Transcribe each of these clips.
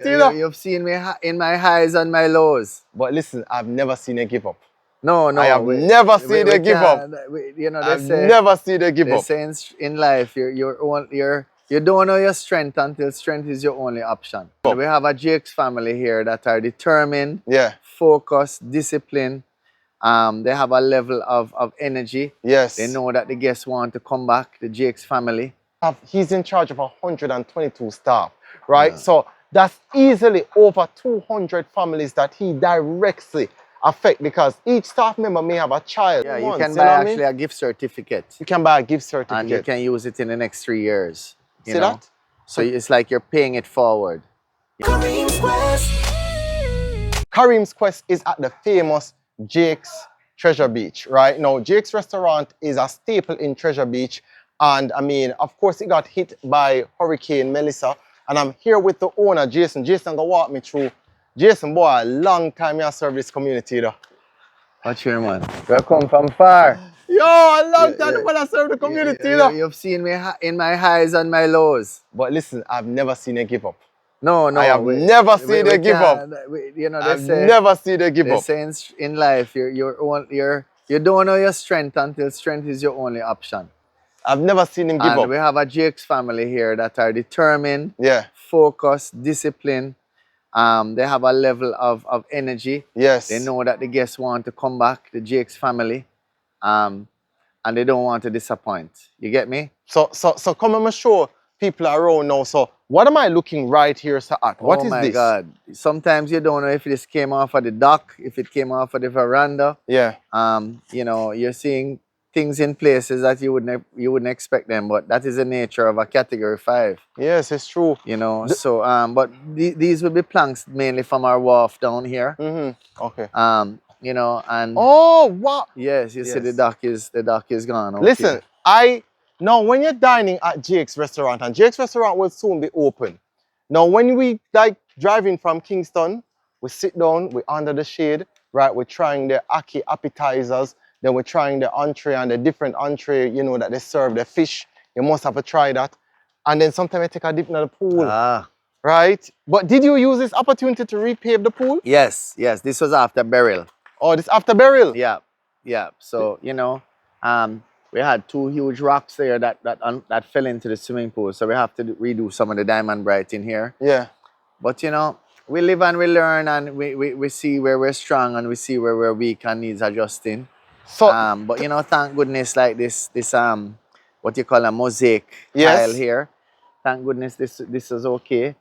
You've seen me in my highs and my lows. But listen, I've never seen you give up. No, I have never seen you give up. You know, I've never seen you give they up. say in life, you don't know your strength until strength is your only option. And we have a JAKES family here that are determined, focused, disciplined. They have a level of energy. Yes. They know that the guests want to come back, the JAKES family. He's in charge of 122 staff, right? Yeah. So that's easily over 200 families that he directly affect, because each staff member may have a child. Yeah, you can buy actually a gift certificate. You can buy a gift certificate. And you can use it in the next 3 years. See that? So it's like you're paying it forward. Kareem's Quest. Kareem's Quest is at the famous JAKES Treasure Beach, right? Now, JAKES restaurant is a staple in Treasure Beach. And I mean, of course, it got hit by Hurricane Melissa. And I'm here with the owner, Jason. Jason, go walk me through. Jason, boy, a long time you serve this community, though. Watch here, man. We come from far. Yo, a long time I serve the community, though. You've seen me in my highs and my lows. But listen, I've never seen you give up. No. I have never seen you give up. You know, I've never seen you give up. They say in life, you don't know your strength until strength is your only option. I've never seen him give up. And we have a JAKES family here that are determined, focused, disciplined. They have a level of energy. Yes. They know that the guests want to come back, the JAKES family, and they don't want to disappoint. You get me? So come and show people around now. So what am I looking right here at? What is this? Oh my God. Sometimes you don't know if this came off of the dock, if it came off of the veranda. Yeah. You know, you're seeing things in places that you wouldn't expect them, but that is the nature of a category 5. Yes, it's true. You know, so but these will be planks mainly from our wharf down here. Okay. You know, and oh wow. Yes, you see the dock is gone. Okay. Listen, now when you're dining at JAKES restaurant, and JAKES restaurant will soon be open. Now when we like driving from Kingston, we sit down, we're under the shade, right? We're trying the ackee appetizers. Then we're trying the entree and the different entree, you know, that they serve, the fish. You must have to try that. And then sometimes I take a dip in the pool. Right? But did you use this opportunity to repave the pool? Yes. This was after burial. Oh, this after burial? Yeah. So, you know, we had 2 huge rocks there that fell into the swimming pool. So we have to redo some of the diamond bright in here. Yeah. But, you know, we live and we learn, and we see where we're strong and we see where we're weak and needs adjusting. So, but you know, thank goodness, like this what you call a mosaic tile here. Thank goodness this is okay.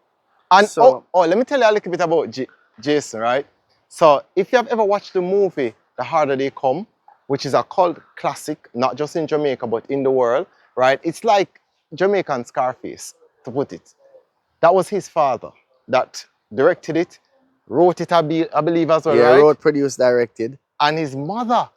And so, let me tell you a little bit about Jason, right? So, if you have ever watched the movie The Harder They Come, which is a cult classic, not just in Jamaica but in the world, right? It's like Jamaican Scarface, to put it. That was his father that directed it, wrote it, I believe as well, right? Yeah, wrote, produced, directed. And his mother,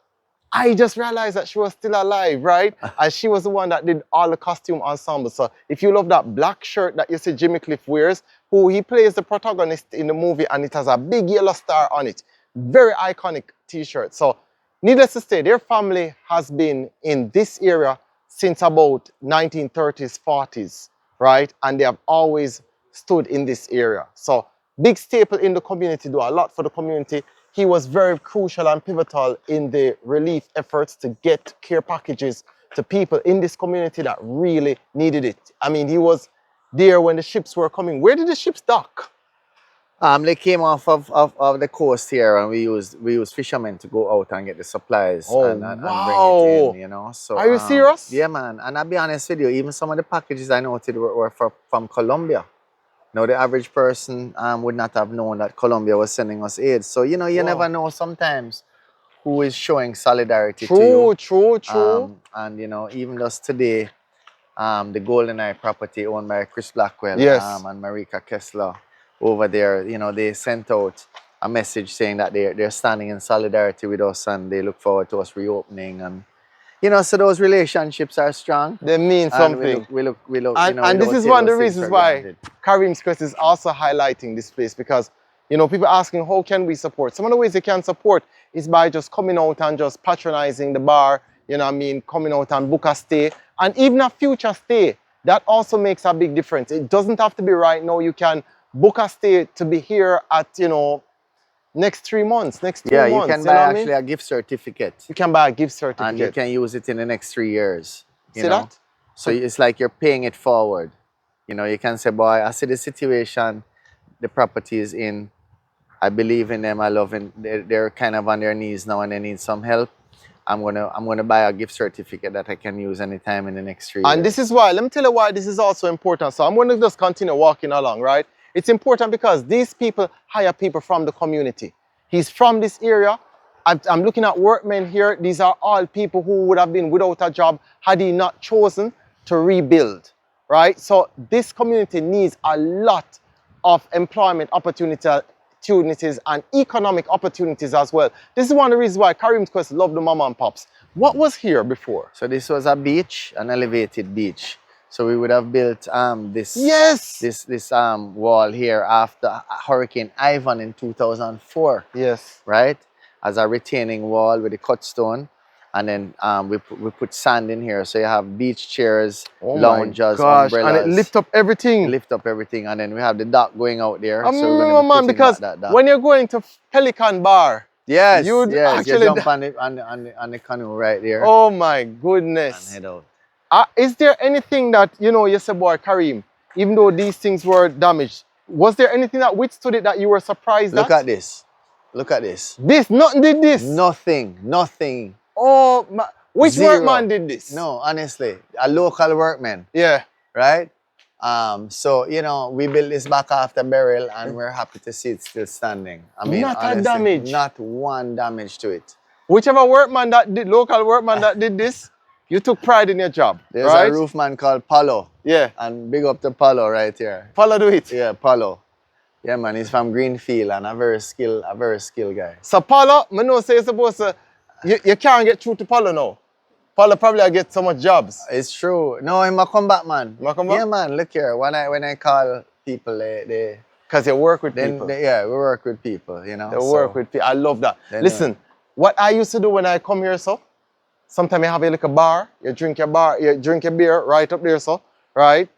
I just realized that she was still alive, right? And she was the one that did all the costume ensemble. So if you love that black shirt that you see Jimmy Cliff wears, he plays the protagonist in the movie, and it has a big yellow star on it. Very iconic t-shirt. So needless to say, their family has been in this area since about 1930s, 40s, right? And they have always stood in this area. So big staple in the community, do a lot for the community. He was very crucial and pivotal in the relief efforts to get care packages to people in this community that really needed it. I mean, he was there when the ships were coming. Where did the ships dock? They came off of the coast here, and we used fishermen to go out and get the supplies and bring it in, you know. So are you serious? Yeah, man. And I'll be honest with you, even some of the packages I noted were from Colombia. Now, the average person would not have known that Colombia was sending us aid. So, you know, you never know sometimes who is showing solidarity to you. True. And, you know, even just today, the Golden Eye property owned by Chris Blackwell and Marika Kessler over there, you know, they sent out a message saying that they're standing in solidarity with us and they look forward to us reopening. And, you know, so those relationships are strong. They mean something. We look, and this is one of the reasons why Kareem's Quest is also highlighting this place, because, you know, people asking, how can we support? Some of the ways they can support is by just coming out and just patronizing the bar, you know what I mean, coming out and book a stay, and even a future stay. That also makes a big difference. It doesn't have to be right now. You can book a stay to be here at, you know, next 3 months, next 2 Yeah, you months. can You buy know what I mean? actually a gift certificate. You can buy a gift And you certificate. can use it in the next 3 years. You See know? that? So it's like you're paying it forward. You know, you can say, boy, I see the situation the property is in. I believe in them. I love them. They're kind of on their knees now and they need some help. I'm gonna buy a gift certificate that I can use anytime in the next 3 years. And this is why, let me tell you why this is also important. So I'm going to just continue walking along, right? It's important because these people hire people from the community. He's from this area. I'm looking at workmen here. These are all people who would have been without a job had he not chosen to rebuild, right? So this community needs a lot of employment opportunities and economic opportunities as well. This is one of the reasons why Kareem's Quest love the mom and pops. What was here before? So this was a beach, an elevated beach. So we would have built this wall here after Hurricane Ivan in 2004. Yes. Right? As a retaining wall with a cut stone. And then we put sand in here. So you have beach chairs, loungers, umbrellas. And it lift up everything. Lift up everything. And then we have the dock going out there. So we're going to man, because when you're going to Pelican Bar, yes, you jump on the canoe right there. Oh my goodness. And head out. Is there anything that, you know, you said, boy, Kareem, even though these things were damaged, was there anything that withstood it that you were surprised at? Look at this. Look at this. Nothing did this? Nothing. Oh, which workman did this? No, honestly, a local workman. Yeah. Right? So, you know, we built this back after burial and we're happy to see it still standing. I mean, not honestly, a damage. Not one damage to it. Whichever local workman that did this, you took pride in your job. There's a roofman called Paulo. Yeah. And big up to Paulo right here. Paulo do it? Yeah, Paulo. Yeah, man, he's from Greenfield and a very skilled guy. So Paulo, I know say you're supposed to, you can't get through to Paulo now. Paulo probably get so much jobs. It's true. No, I'm a comeback man. Come back? Yeah, man, look here. When I call people, they because you work with people. Yeah, we work with people, you know. They work with people. I love that. Listen, what I used to do when I come here, so, sometimes you have a little bar, you drink your beer right up there, so, right?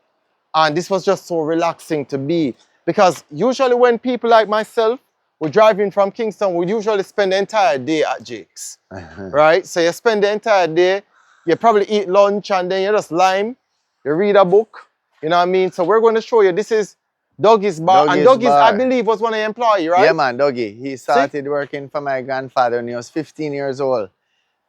And this was just so relaxing to be. Because usually when people like myself, we're driving from Kingston, we usually spend the entire day at JAKES, right? So you spend the entire day, you probably eat lunch and then you just lime, you read a book, you know what I mean? So we're going to show you, this is Dougie's bar. And Dougie's, I believe, was one of the employees, right? Yeah, man, Dougie. He started working for my grandfather when he was 15 years old,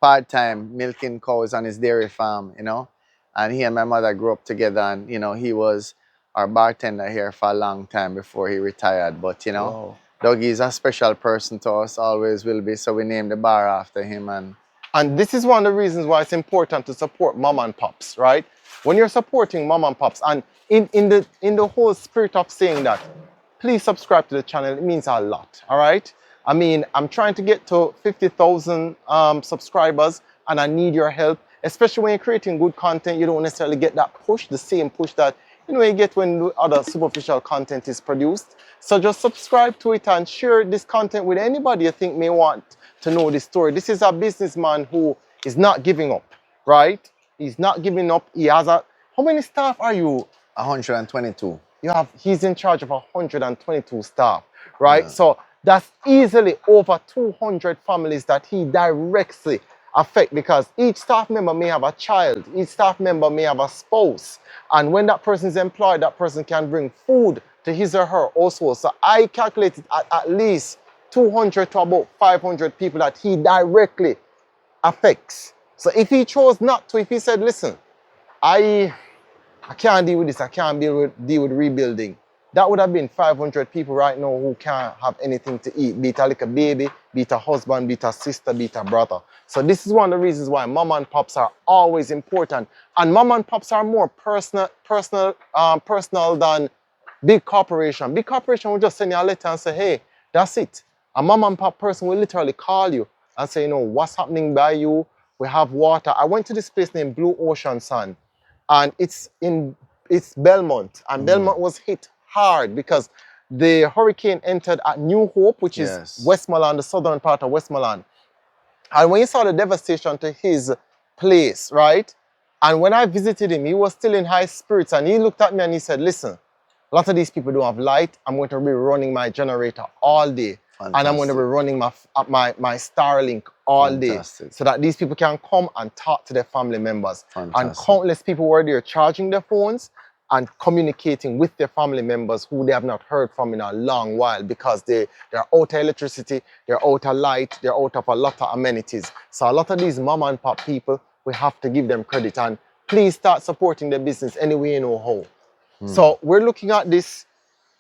part-time, milking cows on his dairy farm, you know? And he and my mother grew up together and, you know, he was our bartender here for a long time before he retired. But, you know, Dougie is a special person to us, always will be. So we named the bar after him. And this is one of the reasons why it's important to support mom and pops, right? When you're supporting mom and pops, and in the whole spirit of saying that, please subscribe to the channel. It means a lot, all right? I mean, I'm trying to get to 50,000 subscribers, and I need your help, especially when you're creating good content. You don't necessarily get that push, the same push that you get when other superficial content is produced. So just subscribe to it and share this content with anybody you think may want to know this story. This is a businessman who is not giving up, right? He's not giving up. He has how many staff are you? 122. He's in charge of 122 staff, right? Yeah. So that's easily over 200 families that he directly affect, because each staff member may have a child, each staff member may have a spouse, and when that person is employed, that person can bring food to his or her household. So I calculated at least 200 to about 500 people that he directly affects. So if he chose not to, if he said, listen, I can't deal with this, I can't deal with rebuilding, that would have been 500 people right now who can't have anything to eat, be it a little baby, be it a husband, be it a sister, be it a brother. So this is one of the reasons why mom and pops are always important. And mom and pops are more personal than big corporation. Big corporation will just send you a letter and say, hey, that's it. A mom and pop person will literally call you and say, you know, what's happening by you? We have water. I went to this place named Blue Ocean Sun, and it's Belmont, and Belmont was hit hard because the hurricane entered at New Hope, which is Westmoreland, the southern part of Westmoreland. And when you saw the devastation to his place, right? And when I visited him, he was still in high spirits, and he looked at me and he said, listen, A lot of these people don't have light. I'm going to be running my generator all day. Fantastic. And I'm going to be running my Starlink all day. So that these people can come and talk to their family members. Fantastic. And countless people were there charging their phones and communicating with their family members who they have not heard from in a long while because they're out of electricity, they're out of light, they're out of a lot of amenities. So a lot of these mom and pop people, we have to give them credit and please start supporting their business any way you know how. So we're looking at this.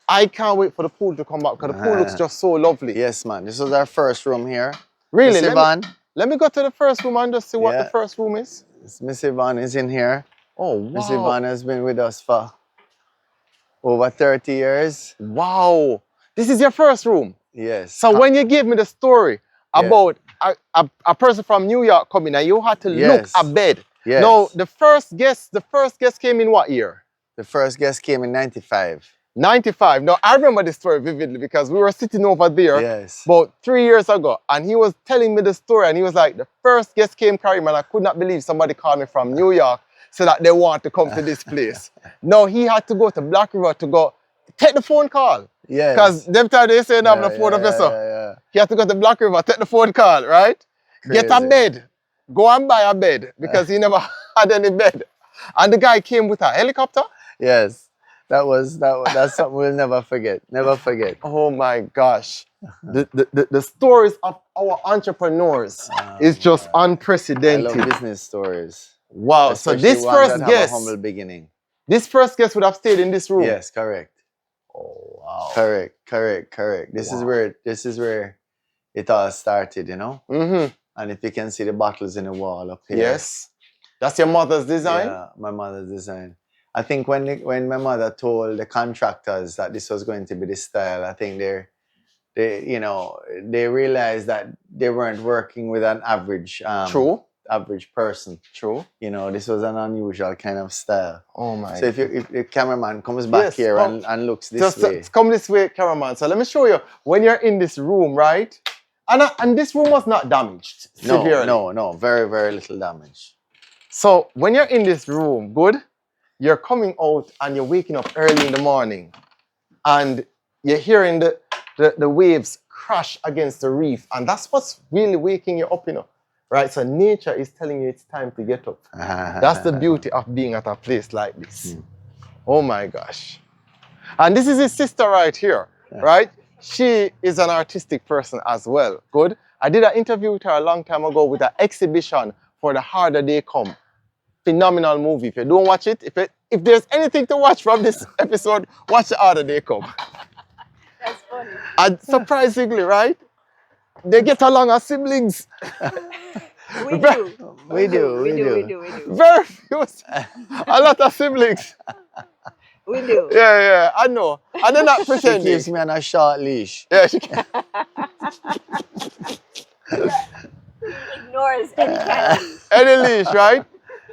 I can't wait for the pool to come back because the pool looks just so lovely. Yes, man. This is our first room here. Really? Miss Yvonne? Let me go to the first room and just see what the first room is. Miss Yvonne is in here. Oh, wow. Miss Yvonne has been with us for over 30 years. Wow. This is your first room? Yes. So when you gave me the story about a person from New York coming and you had to look a bed. Yes. Now, the first guest came in what year? The first guest came in 95. 95. Now, I remember this story vividly because we were sitting over there about 3 years ago and he was telling me the story and he was like, the first guest came, Kareem, and I could not believe somebody called me from New York so that they want to come to this place. No, he had to go to Black River to go take the phone call. Yes. Because them time they say have the phone of yourself. He had to go to Black River, take the phone call, right? Crazy. Get a bed. Go and buy a bed because he never had any bed. And the guy came with a helicopter. Yes. That's something we'll never forget. Never forget. Oh my gosh. The stories of our entrepreneurs is just unprecedented. I love business stories. Wow. Especially so this first that guest, have a humble beginning. This first guest would have stayed in this room. Yes, correct. Oh wow. Correct. This is where it all started, you know? And if you can see the bottles in the wall up here. Yes. That's your mother's design? Yeah, my mother's design. I think when my mother told the contractors that this was going to be the style, I think they realized that they weren't working with an average average person. True. You know, this was an unusual kind of style. Oh my. So if the cameraman comes back here and looks this way. Come this way, cameraman. So let me show you when you're in this room, right? And this room was not damaged severely. No. Very, very little damage. So when you're in this room, good, you're coming out and you're waking up early in the morning and you're hearing the waves crash against the reef. And that's what's really waking you up, you know. Right? So nature is telling you it's time to get up. That's the beauty of being at a place like this. Oh my gosh. And this is his sister right here, right? She is an artistic person as well. Good. I did an interview with her a long time ago with an exhibition for The Harder They Come. Phenomenal movie. If you don't watch it, if there's anything to watch from this episode, watch The Harder They Come. That's funny. And surprisingly, right? They get along as siblings. We do. We do. Very few. A lot of siblings. We do. Yeah, I know. And they're not pretending. She keeps me on a short leash. Yeah, she can. Ignores any candy. Any leash, right?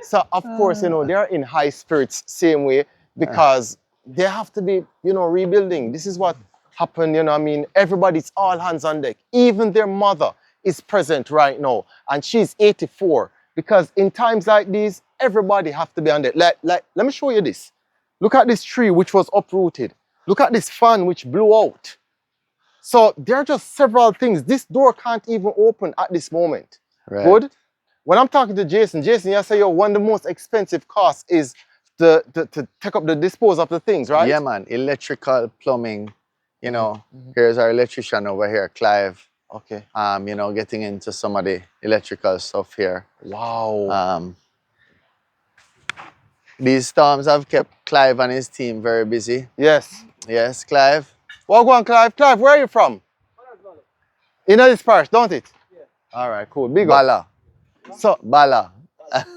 So, of course, you know, they're in high spirits same way because they have to be, you know, rebuilding. This is what happened, you know, I mean, everybody's all hands on deck. Even their mother is present right now and she's 84 because in times like these, everybody have to be on deck. Let me show you this. Look at this tree which was uprooted. Look at this fan which blew out. So there are just several things. This door can't even open at this moment. Right. Good? When I'm talking to Jason, you say, yo, one of the most expensive costs is to take up the dispose of the things, right? Yeah, man. Electrical, plumbing. You know, here's our electrician over here, Clive. Okay. You know, getting into some of the electrical stuff here. Wow. These storms have kept Clive and his team very busy. Yes. Yes, Clive. Well, go on, Clive. Clive, where are you from? In this parish, don't it? Yeah. All right, cool. Big up. Bala. So, Bala.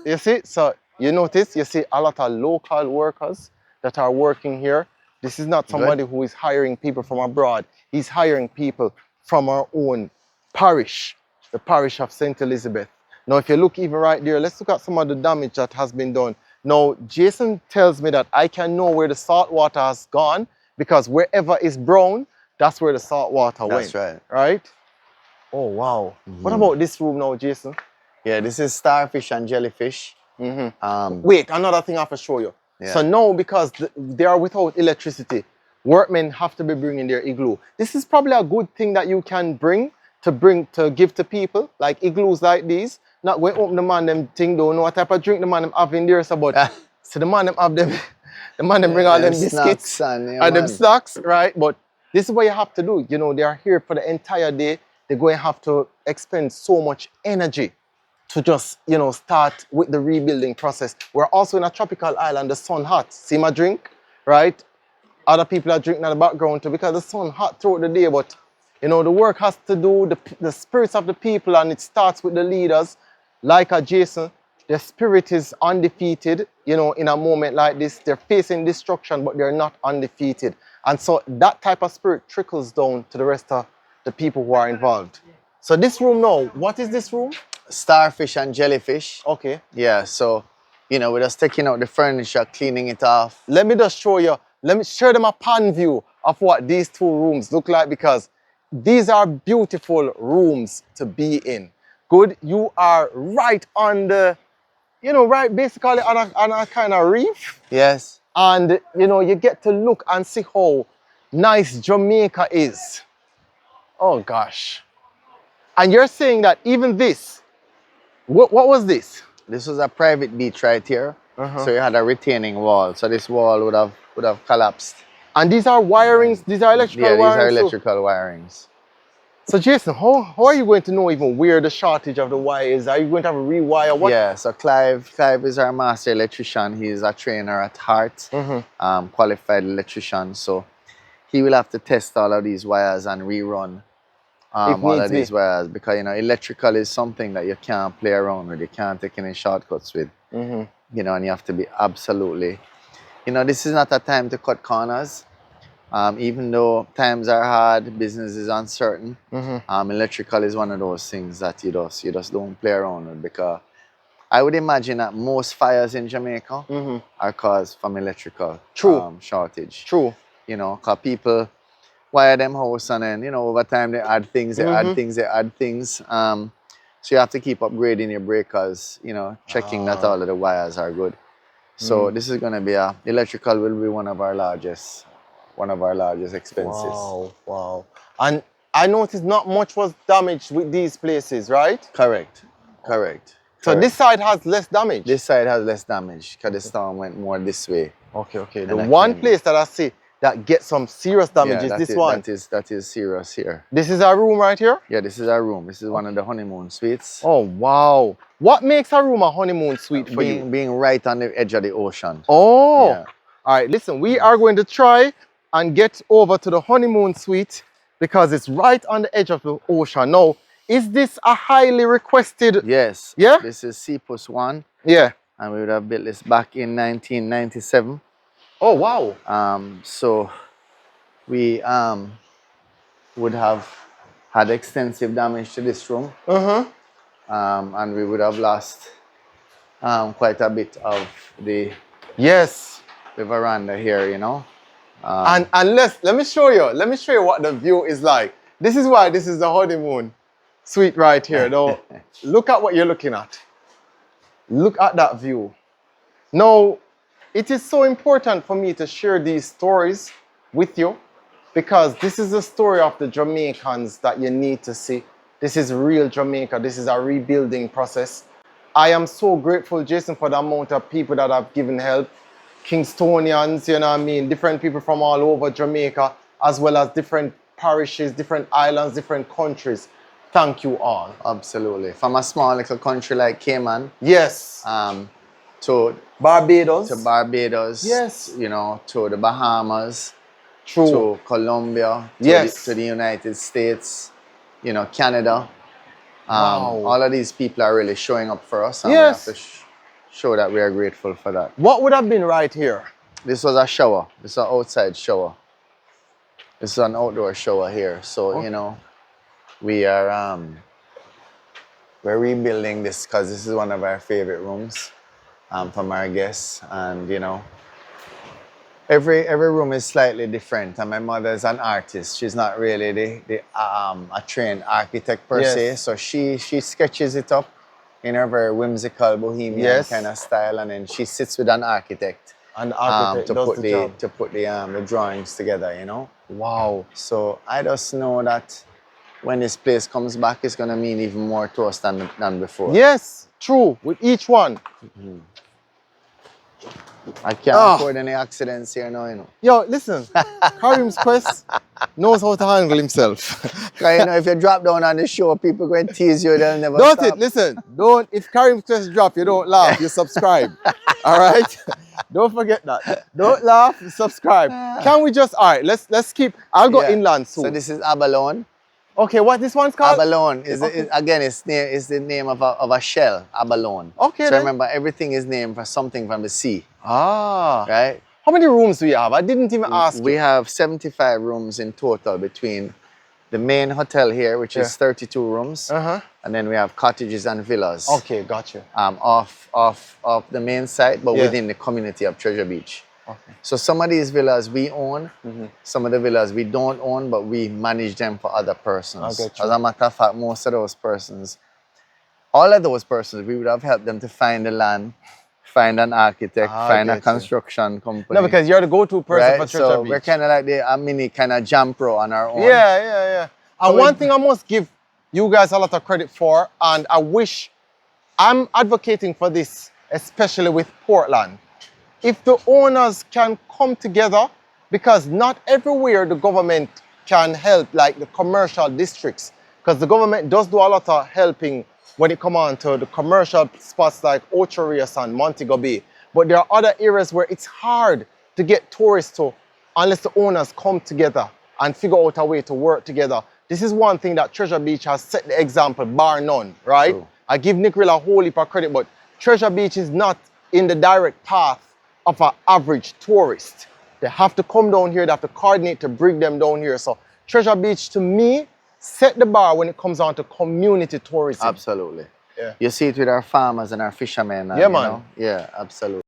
You see, so you notice, you see a lot of local workers that are working here. This is not somebody who is hiring people from abroad. He's hiring people from our own parish, the parish of St. Elizabeth. Now, if you look even right there, let's look at some of the damage that has been done. Now, Jason tells me that I can know where the salt water has gone because wherever it's brown, that's where the salt water went. That's right. Right? Oh, wow. What about this room now, Jason? Yeah, this is starfish and jellyfish. Wait, another thing I have to show you. So now, because they are without electricity, workmen have to be bringing their igloo. This is probably a good thing that you can to give to people, like igloos like these. Not going open the man them thing, don't know what type of drink the man them have in there, so but so the man them have them, the man them bring all them biscuits and them snacks, right? But this is what you have to do. You know, they are here for the entire day. They're going to have to expend so much energy to just, you know, start with the rebuilding process. We're also in a tropical island, the sun hot. See my drink, right? Other people are drinking in the background too because the sun hot throughout the day, but you know, the work has to do, the spirits of the people, and it starts with the leaders, like a Jason. Their spirit is undefeated, you know, in a moment like this. They're facing destruction, but they're not undefeated. And so that type of spirit trickles down to the rest of the people who are involved. So this room now, what is this room? Starfish and jellyfish. Okay. Yeah, so, you know, we're just taking out the furniture, cleaning it off. Let me just show you, let me show them a pan view of what these two rooms look like, because these are beautiful rooms to be in. Good, you are right on the, you know, right basically on a kind of reef. Yes. And, you know, you get to look and see how nice Jamaica is. Oh, gosh. And you're saying that even this, what was this? This was a private beach right here. So you had a retaining wall. So this wall would have collapsed. And these are wirings, these are electrical wirings? Yeah, these are electrical wirings. So Jason, how are you going to know even where the shortage of the wire is? Are you going to have a rewire? What? Yeah, so Clive is our master electrician. He's a trainer at heart, qualified electrician. So he will have to test all of these wires and rerun all of these wires, because, you know, electrical is something that you can't play around with. You can't take any shortcuts with. You know, and you have to be absolutely, you know, this is not a time to cut corners. Even though times are hard, business is uncertain, electrical is one of those things that you just don't play around with, because I would imagine that most fires in Jamaica are caused from electrical shortage. True. You know, because people wire them house, and then, you know, over time they add things, they add things, they add things. So you have to keep upgrading your breakers, you know, checking that all of the wires are good. So this is going to be electrical will be one of our largest expenses. Wow, wow. And I noticed not much was damaged with these places, right? Correct. So this side has less damage? This side has less damage because the storm went more this way. Okay. The one place that I see that gets some serious damage is this one. That is serious here. This is our room right here? Yeah, this is our room. This is one of the honeymoon suites. Oh, wow. What makes a room a honeymoon suite for you? Being right on the edge of the ocean. Oh. Yeah. All right, listen, we are going to try and get over to the honeymoon suite because it's right on the edge of the ocean. Now, is this a highly requested? Yes. Yeah? This is C+1. Yeah. And we would have built this back in 1997. Oh, wow. So we would have had extensive damage to this room. And we would have lost quite a bit of the veranda here, you know. And let me show you what the view is like. This is why this is the honeymoon suite right here. Now, look at what you're looking at. Look at that view. Now, it is so important for me to share these stories with you because this is the story of the Jamaicans that you need to see. This is real Jamaica. This is a rebuilding process. I am so grateful, Jason, for the amount of people that have given help. Kingstonians, you know what I mean, different people from all over Jamaica, as well as different parishes, different islands, different countries. Thank you all. Absolutely. From a small little country like Cayman. Yes. To Barbados. Yes. You know, to the Bahamas. True. To Colombia. Yes. To the United States. You know, Canada. Wow. All of these people are really showing up for us. And yes. we have to show that we are grateful for that. What would have been right here? This was a shower. This is an outside shower. This is an outdoor shower here. So, you know, we are we're rebuilding this because this is one of our favorite rooms from our guests. And, you know, every room is slightly different. And my mother's an artist. She's not really a trained architect per se. So she sketches it up in her very whimsical bohemian kind of style, and then she sits with an architect And the architect does the job. to put the drawings together, you know. Wow. So I just know that when this place comes back, it's gonna mean even more to us than before. Yes, true. With each one. I can't afford any accidents here now, you know. Yo, listen. Kareem's Quest knows how to handle himself. Because you know, if you drop down on the show, people going to tease you, they'll never Don't stop. it, listen. Don't, if Kareem's Quest drop, you don't laugh, you subscribe. All right? Don't forget that. Don't laugh, subscribe. Can we just, all right, let's keep, I'll go inland soon. So this is abalone. Okay, what this one's called? Abalone is again, it's the name of a shell, abalone. Okay. So then. remember, everything is named for something from the sea. Ah. Right? How many rooms do you have? I didn't even ask We you. have 75 rooms in total between the main hotel here, which is 32 rooms, and then we have cottages and villas. Okay, gotcha. Off the main site, but within the community of Treasure Beach. Okay. So some of these villas we own, some of the villas we don't own, but we manage them for other persons. I get you. As a matter of fact, most of those persons, all of those persons, we would have helped them to find the land, find an architect, find a construction company. No, because you're the go-to person for Treasure So Beach. we're kind of like a mini kind of jam pro on our own. Yeah. And one thing I must give you guys a lot of credit for, and I wish, I'm advocating for this, especially with Portland. If the owners can come together, because not everywhere the government can help, like the commercial districts, because the government does do a lot of helping when it comes on to the commercial spots like Ocho Rios and Montego Bay. But there are other areas where it's hard to get tourists to unless the owners come together and figure out a way to work together. This is one thing that Treasure Beach has set the example, bar none, right? True. I give Nick Rill a whole heap of credit, but Treasure Beach is not in the direct path of an average tourist. They have to come down here, they have to coordinate to bring them down here. So Treasure Beach, to me, set the bar when it comes on to community tourism. Absolutely. Yeah. You see it with our farmers and our fishermen. And, yeah, man. You know? Yeah, absolutely.